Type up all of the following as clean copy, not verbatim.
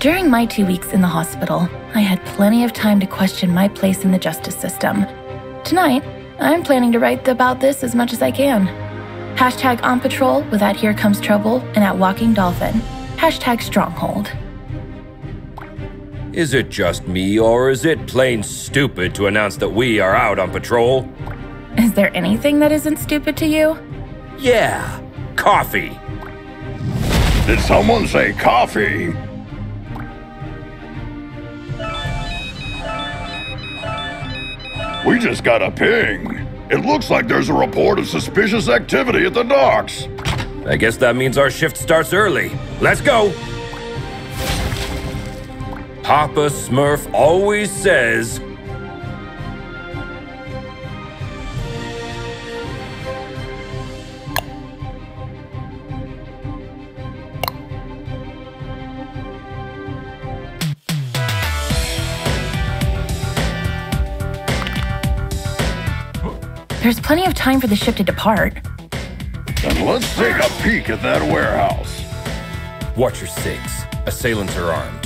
During my 2 weeks in the hospital, I had plenty of time to question my place in the justice system. Tonight, I'm planning to write about this as much as I can. Hashtag on patrol with at Here Comes Trouble and at Walking Dolphin. Hashtag Stronghold. Is it just me, or is it plain stupid to announce that we are out on patrol? Is there anything that isn't stupid to you? Yeah, coffee. Did someone say coffee? We just got a ping. It looks like there's a report of suspicious activity at the docks. I guess that means our shift starts early. Let's go! Papa Smurf always says... There's plenty of time for the ship to depart. Then let's take a peek at that warehouse. Watch your six. Assailants are armed.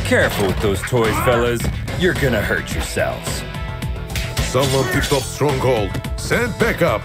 Careful with those toys, fellas. You're gonna hurt yourselves. Someone picked up Stronghold. Send backup.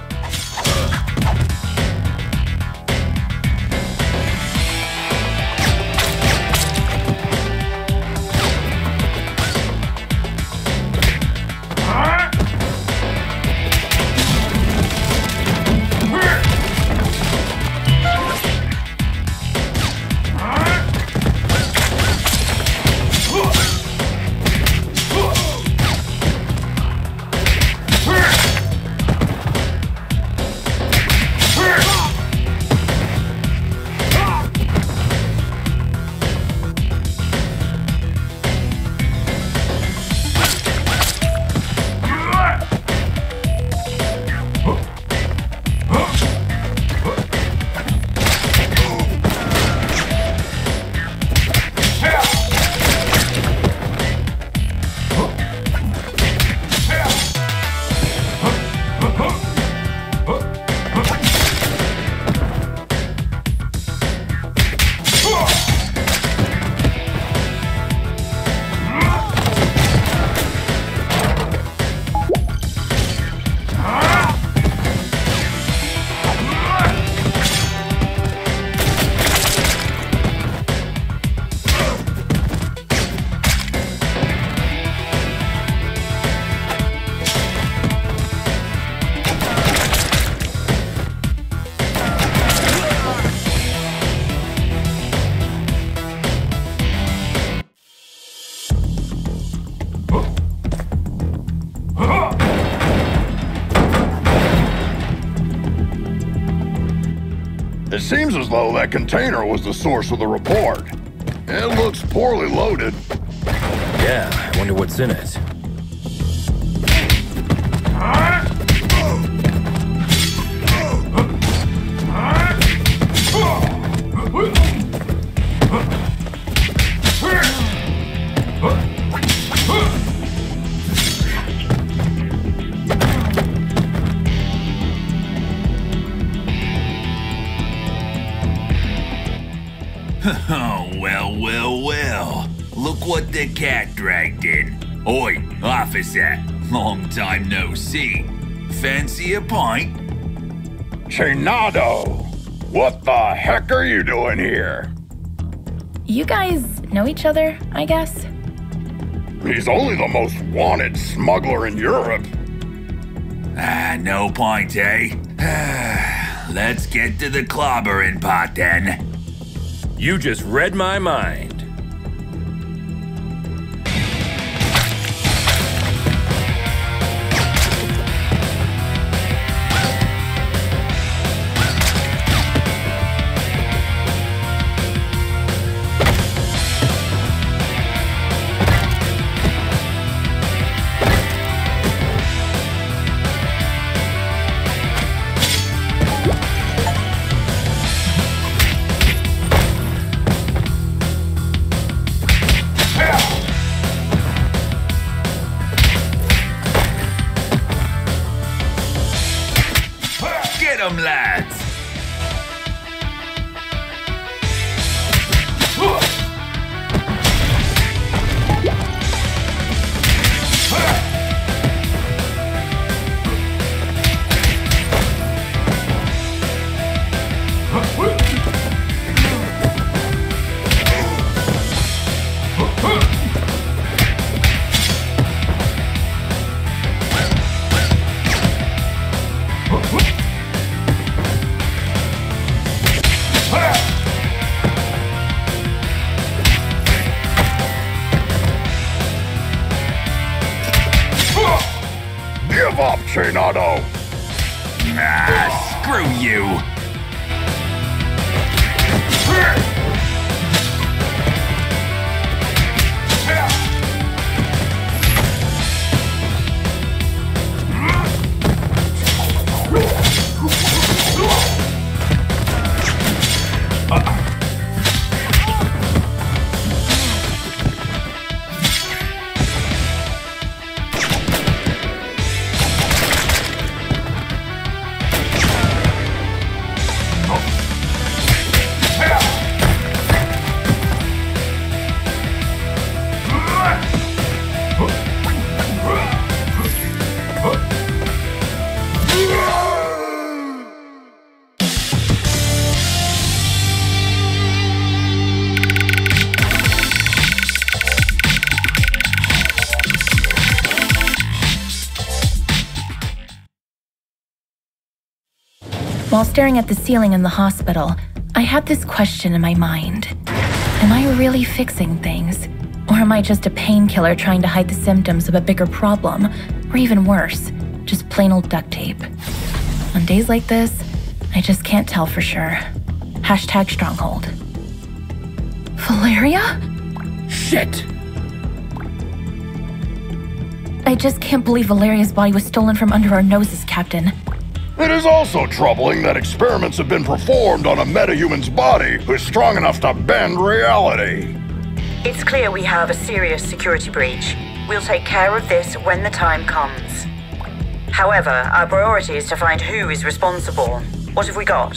It seems as though that container was the source of the report. It looks poorly loaded. Yeah, I wonder what's in it. Oh, well. Look what the cat dragged in. Oi, officer. Long time no see. Fancy a pint? Chinado! What the heck are you doing here? You guys know each other, I guess? He's only the most wanted smuggler in Europe. No point, eh? Let's get to the clobbering part then. You just read my mind. Get 'em, lads! Give up, Chinado! Screw you! While staring at the ceiling in the hospital, I had this question in my mind. Am I really fixing things? Or am I just a painkiller trying to hide the symptoms of a bigger problem? Or even worse, just plain old duct tape? On days like this, I just can't tell for sure. Hashtag Stronghold. Valeria? Shit! I just can't believe Valeria's body was stolen from under our noses, Captain. It is also troubling that experiments have been performed on a metahuman's body who's strong enough to bend reality. It's clear we have a serious security breach. We'll take care of this when the time comes. However, our priority is to find who is responsible. What have we got?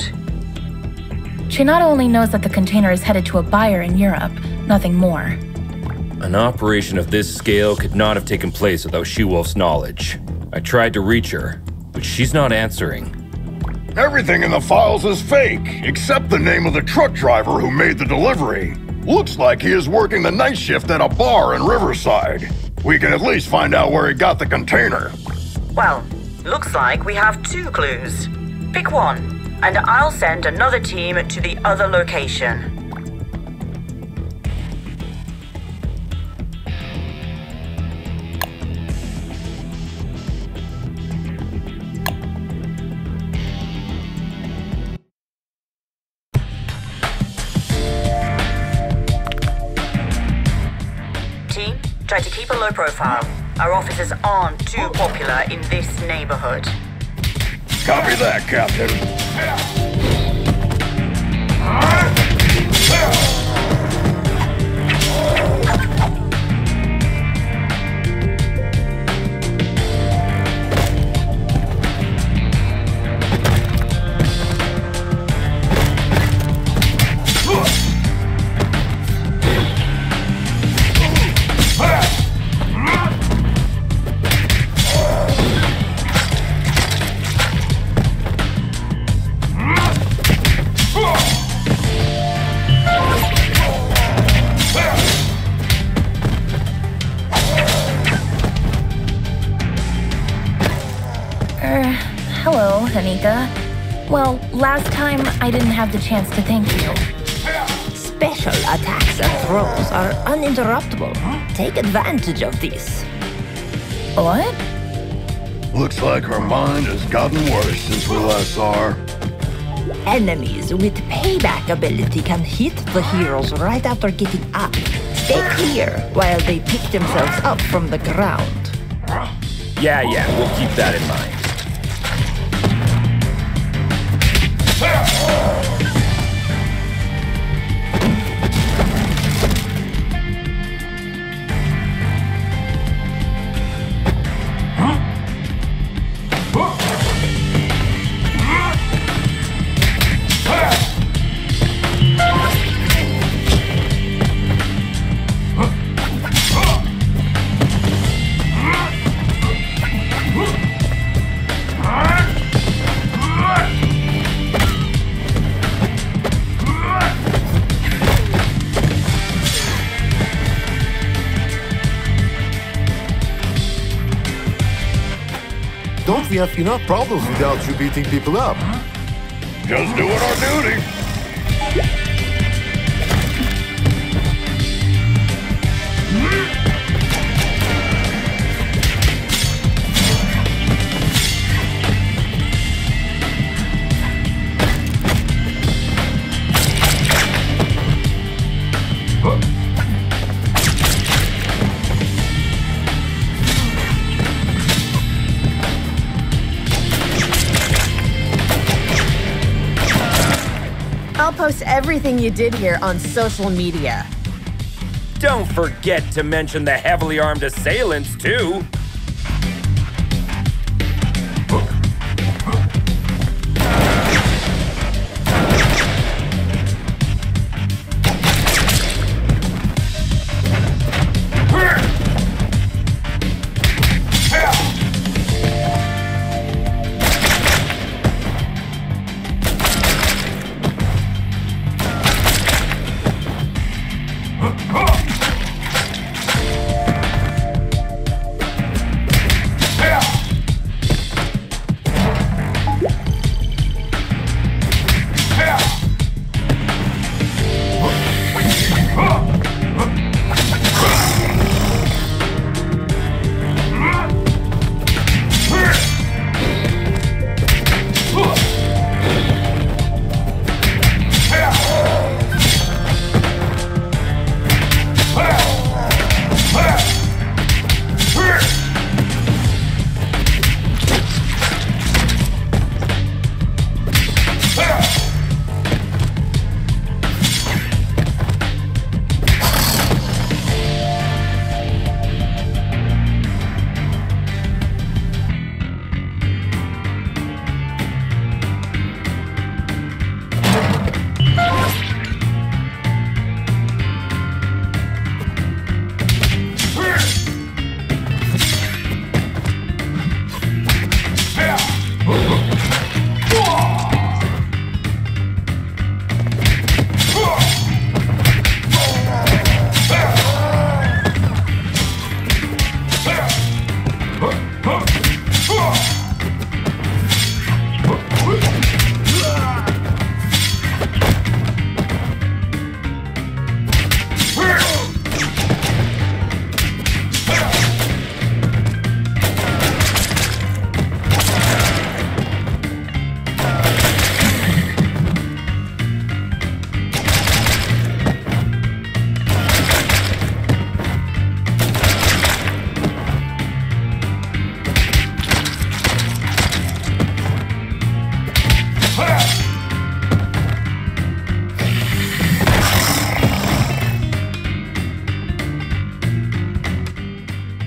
Chinado only knows that the container is headed to a buyer in Europe, nothing more. An operation of this scale could not have taken place without She-Wolf's knowledge. I tried to reach her, but she's not answering. Everything in the files is fake, except the name of the truck driver who made the delivery. Looks like he is working the night shift at a bar in Riverside. We can at least find out where he got the container. Well, looks like we have 2 clues. Pick one, and I'll send another team to the other location. Team, try to keep a low profile. Our officers aren't too popular in this neighborhood. Copy that, Captain. Hello, Anika. Well, last time I didn't have the chance to thank you. Special attacks and throws are uninterruptible. Take advantage of these. What? Looks like her mind has gotten worse since we last saw her. Enemies with payback ability can hit the heroes right after getting up. Stay clear while they pick themselves up from the ground. Yeah, we'll keep that in mind. Don't we have enough problems without you beating people up? Just doing our duty. I'll post everything you did here on social media. Don't forget to mention the heavily armed assailants, too.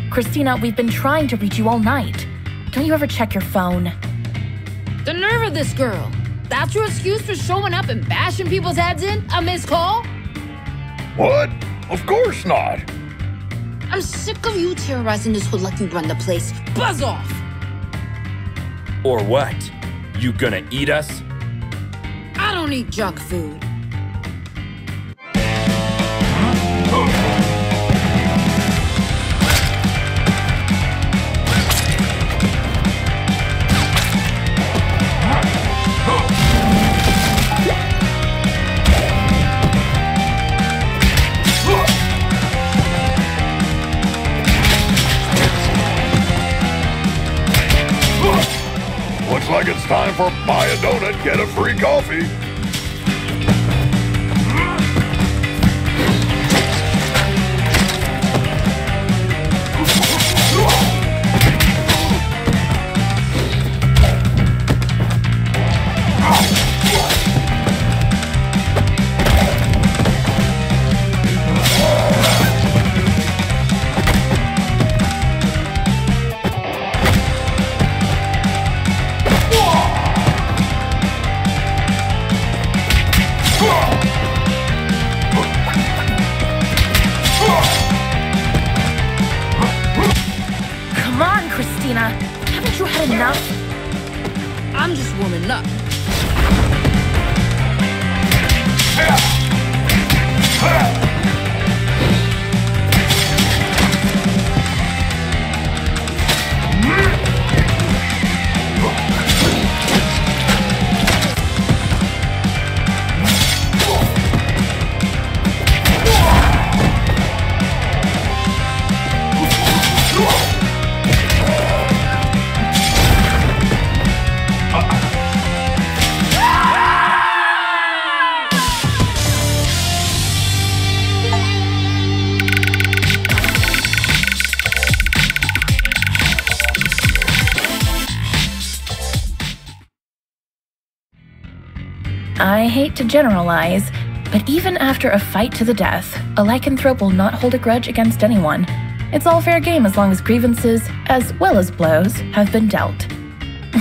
Christina, we've been trying to reach you all night. Don't you ever check your phone? The nerve of this girl. That's your excuse for showing up and bashing people's heads in? A missed call? What? Of course not. I'm sick of you terrorizing this hood like you run the place. Buzz off! Or what? You gonna eat us? I don't eat junk food. for buy a donut, get a free coffee. Come on, Christina. Haven't you had enough? I'm just warming up. I hate to generalize, but even after a fight to the death, a lycanthrope will not hold a grudge against anyone. It's all fair game as long as grievances, as well as blows, have been dealt.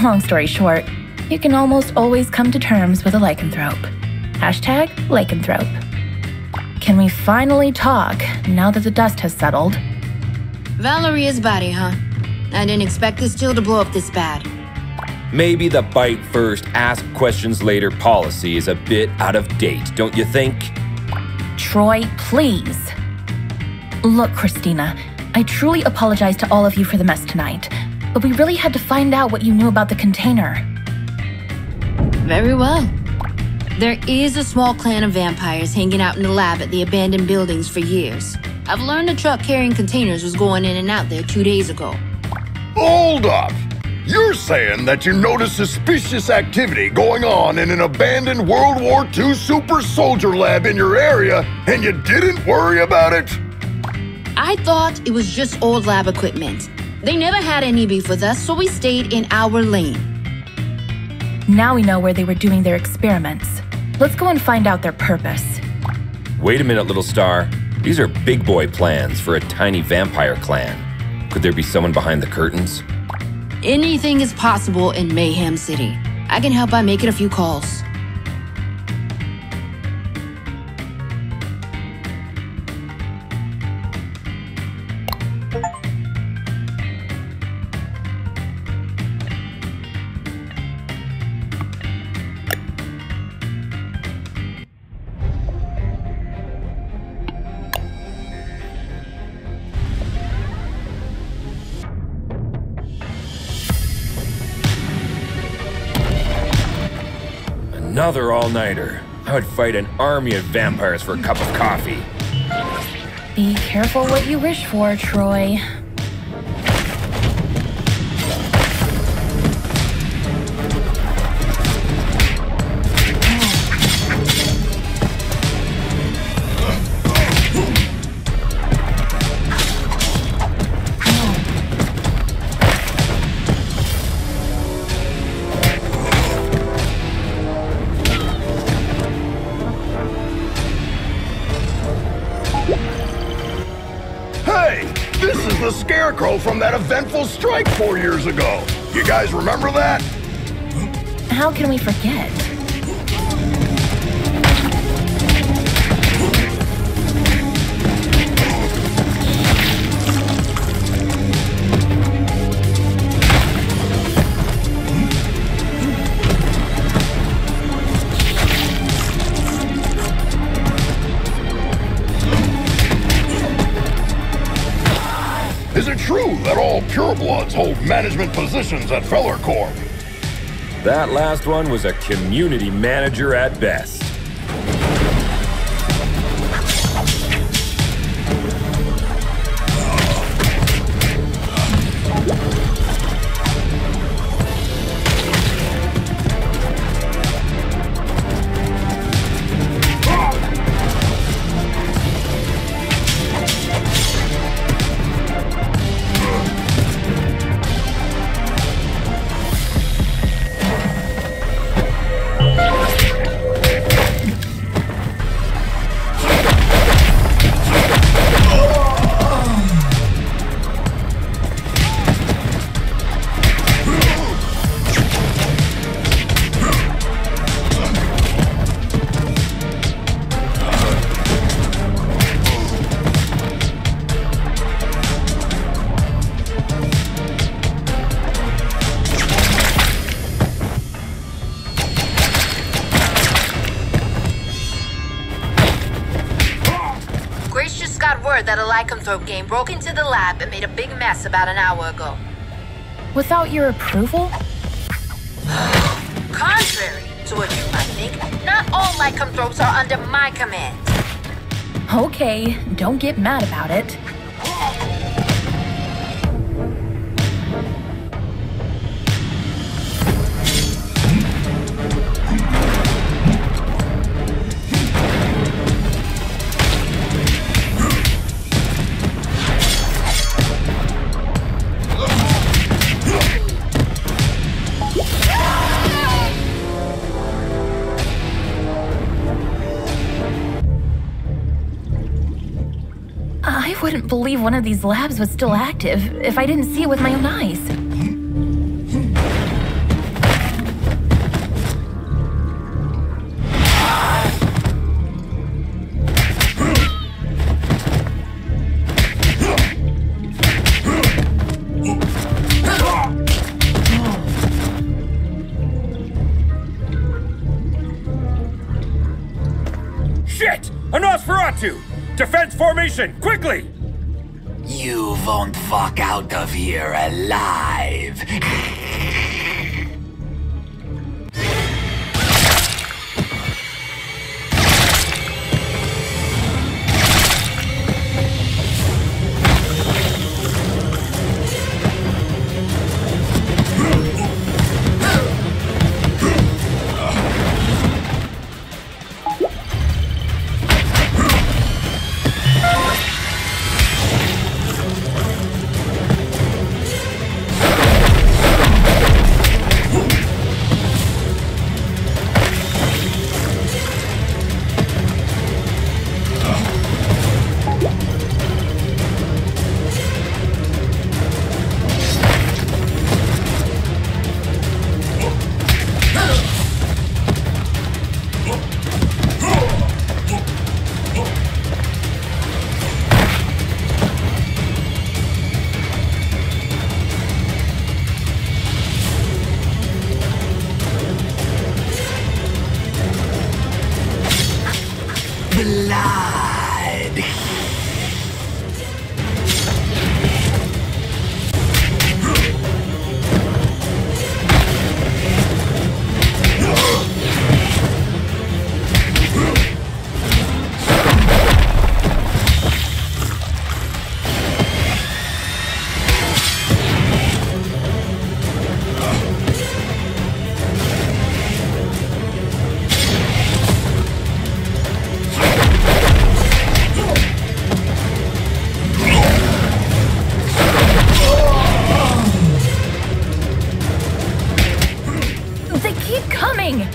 Long story short, you can almost always come to terms with a lycanthrope. Hashtag lycanthrope. Can we finally talk now that the dust has settled? Valeria's body, huh? I didn't expect this chill to blow up this bad. Maybe the bite first, ask questions later policy is a bit out of date, don't you think? Troy, please. Look, Christina, I truly apologize to all of you for the mess tonight, but we really had to find out what you knew about the container. Very well. There is a small clan of vampires hanging out in the lab at the abandoned buildings for years. I've learned a truck carrying containers was going in and out there 2 days ago. Hold up! You're saying that you noticed suspicious activity going on in an abandoned World War II super soldier lab in your area, and you didn't worry about it? I thought it was just old lab equipment. They never had any beef with us, so we stayed in our lane. Now we know where they were doing their experiments. Let's go and find out their purpose. Wait a minute, little star. These are big boy plans for a tiny vampire clan. Could there be someone behind the curtains? Anything is possible in Mayhem City. I can help by making a few calls. Another all-nighter. I would fight an army of vampires for a cup of coffee. Be careful what you wish for, Troy. The Scarecrow from that eventful strike 4 years ago. You guys remember that? How can we forget? Is it true that all purebloods hold management positions at Feller Corp? That last one was a community manager at best. word that a lycanthrope game broke into the lab and made a big mess about an hour ago. Without your approval? Contrary to what you might think, not all lycanthropes are under my command. Okay, don't get mad about it. I wouldn't believe one of these labs was still active if I didn't see it with my own eyes. Shit! A Nosferatu! Defense formation, quickly! You won't walk out of here alive. Blood. They keep coming!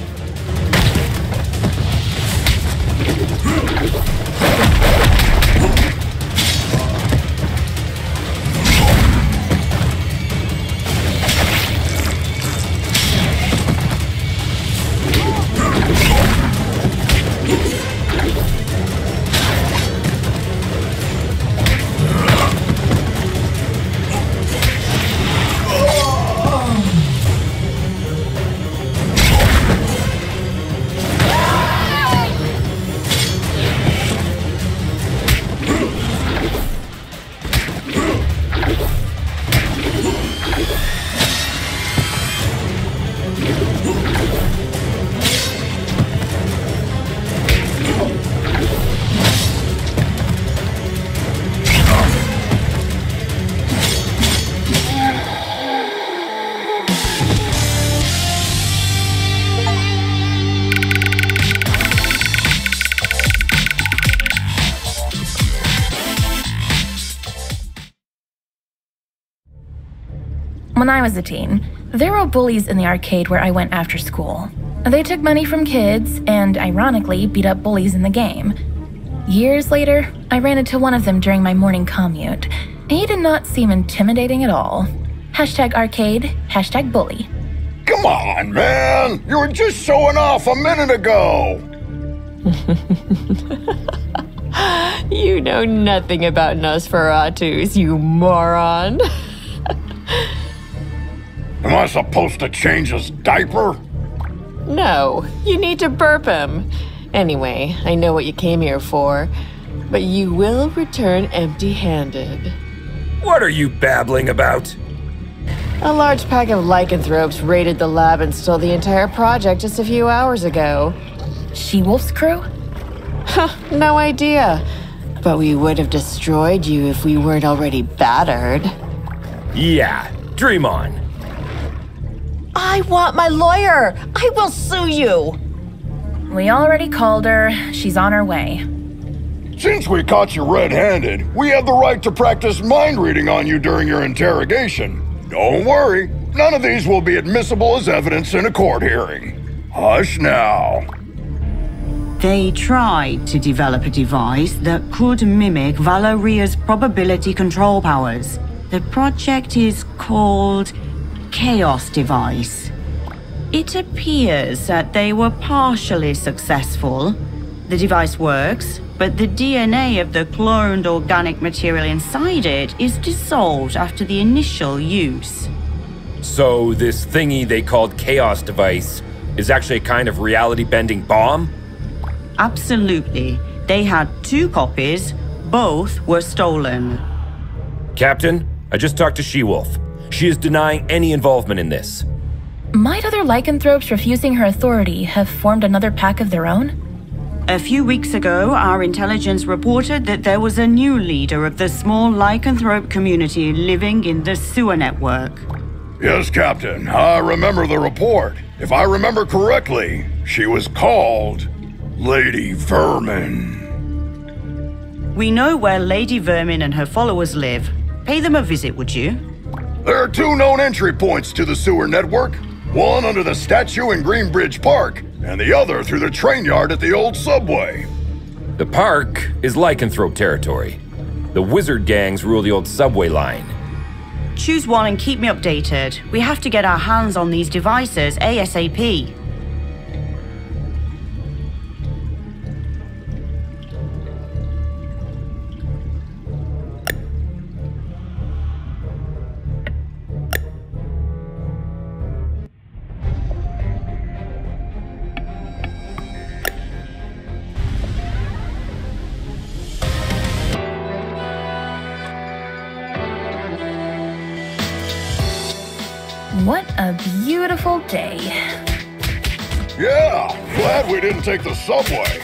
When I was a teen, there were bullies in the arcade where I went after school. They took money from kids and, ironically, beat up bullies in the game. Years later, I ran into one of them during my morning commute. He did not seem intimidating at all. #arcade, #bully. Come on, man! You were just showing off a minute ago! You know nothing about Nosferatus, you moron. Am I supposed to change his diaper? No, you need to burp him. Anyway, I know what you came here for. But you will return empty-handed. What are you babbling about? A large pack of lycanthropes raided the lab and stole the entire project just a few hours ago. She-Wolf's crew? No idea. But we would have destroyed you if we weren't already battered. Yeah, dream on. I want my lawyer! I will sue you! We already called her. She's on her way. Since we caught you red-handed, we have the right to practice mind reading on you during your interrogation. Don't worry, none of these will be admissible as evidence in a court hearing. Hush now. They tried to develop a device that could mimic Valeria's probability control powers. The project is called Chaos Device. It appears that they were partially successful. The device works, but the DNA of the cloned organic material inside it is dissolved after the initial use. So this thingy they called Chaos Device is actually a kind of reality-bending bomb? Absolutely. They had 2 copies. Both were stolen. Captain, I just talked to She-Wolf. She is denying any involvement in this. Might other lycanthropes refusing her authority have formed another pack of their own? A few weeks ago, our intelligence reported that there was a new leader of the small lycanthrope community living in the sewer network. Yes, Captain, I remember the report. If I remember correctly, she was called Lady Vermin. We know where Lady Vermin and her followers live. Pay them a visit, would you? There are 2 known entry points to the sewer network. One under the statue in Greenbridge Park, and the other through the train yard at the old subway. The park is lycanthrope territory. The wizard gangs rule the old subway line. Choose one and keep me updated. We have to get our hands on these devices ASAP. What a beautiful day. Yeah, glad we didn't take the subway.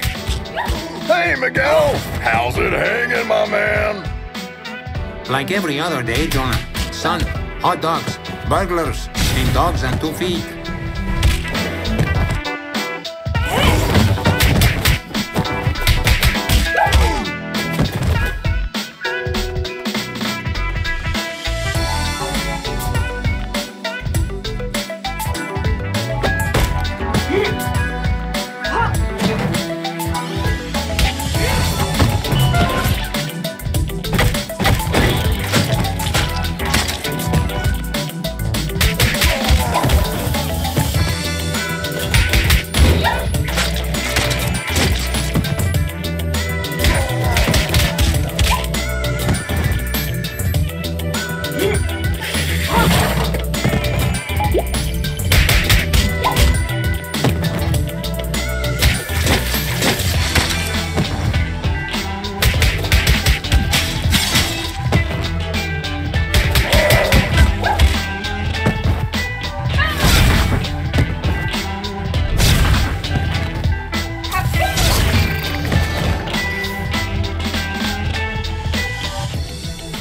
Hey, Miguel, how's it hanging, my man? Like every other day, Jonah. Sun, hot dogs, burglars, and dogs on 2 feet.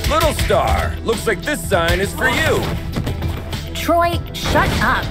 Little Star, looks like this sign is for you. Troy, shut up.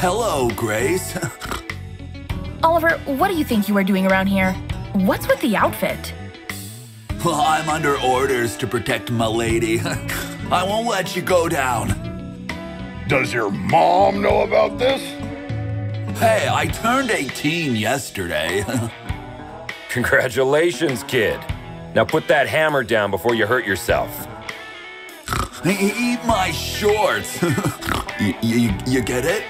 hello, Grace. Oliver, what do you think you are doing around here? What's with the outfit? Well, I'm under orders to protect my lady. I won't let you go down. Does your mom know about this? Hey, I turned 18 yesterday. Congratulations, kid. Now put that hammer down before you hurt yourself. Eat my shorts. You get it?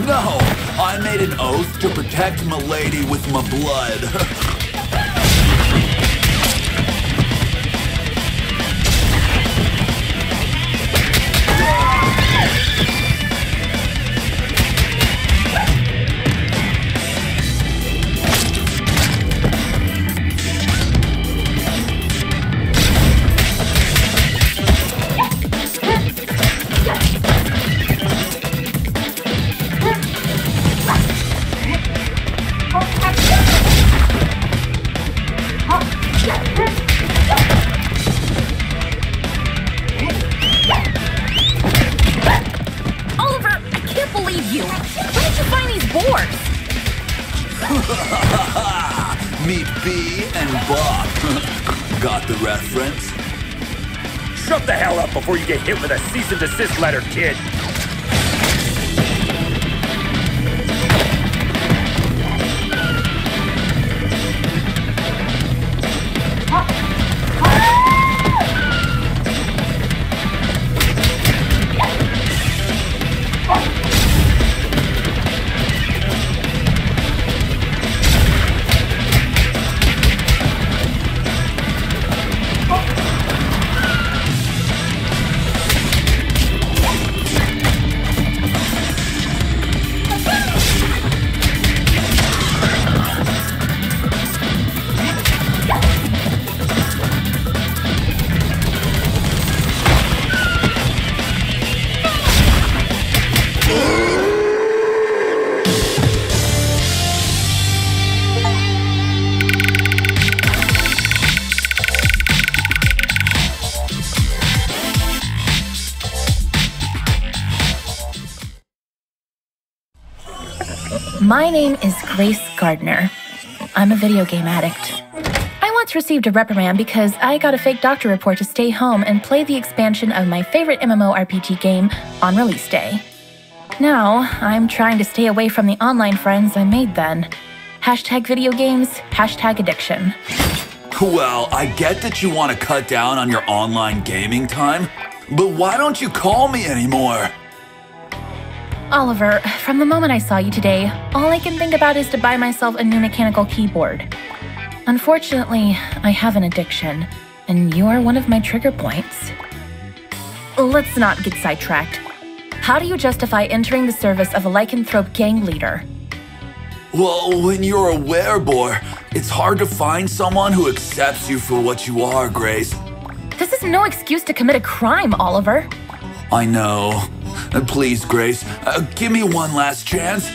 No, I made an oath to protect my lady with my blood. Meet B and Bob. Got the reference? Shut the hell up before you get hit with a cease and desist letter, kid. My name is Grace Gardner. I'm a video game addict. I once received a reprimand because I got a fake doctor report to stay home and play the expansion of my favorite MMORPG game on release day. Now, I'm trying to stay away from the online friends I made then. Hashtag video games, hashtag addiction. Well, I get that you want to cut down on your online gaming time, but why don't you call me anymore? Oliver, from the moment I saw you today, all I can think about is to buy myself a new mechanical keyboard. Unfortunately, I have an addiction, and you are one of my trigger points. Let's not get sidetracked. How do you justify entering the service of a lycanthrope gang leader? Well, when you're a werebore, it's hard to find someone who accepts you for what you are, Grace. This is no excuse to commit a crime, Oliver. I know. Please, Grace, give me one last chance.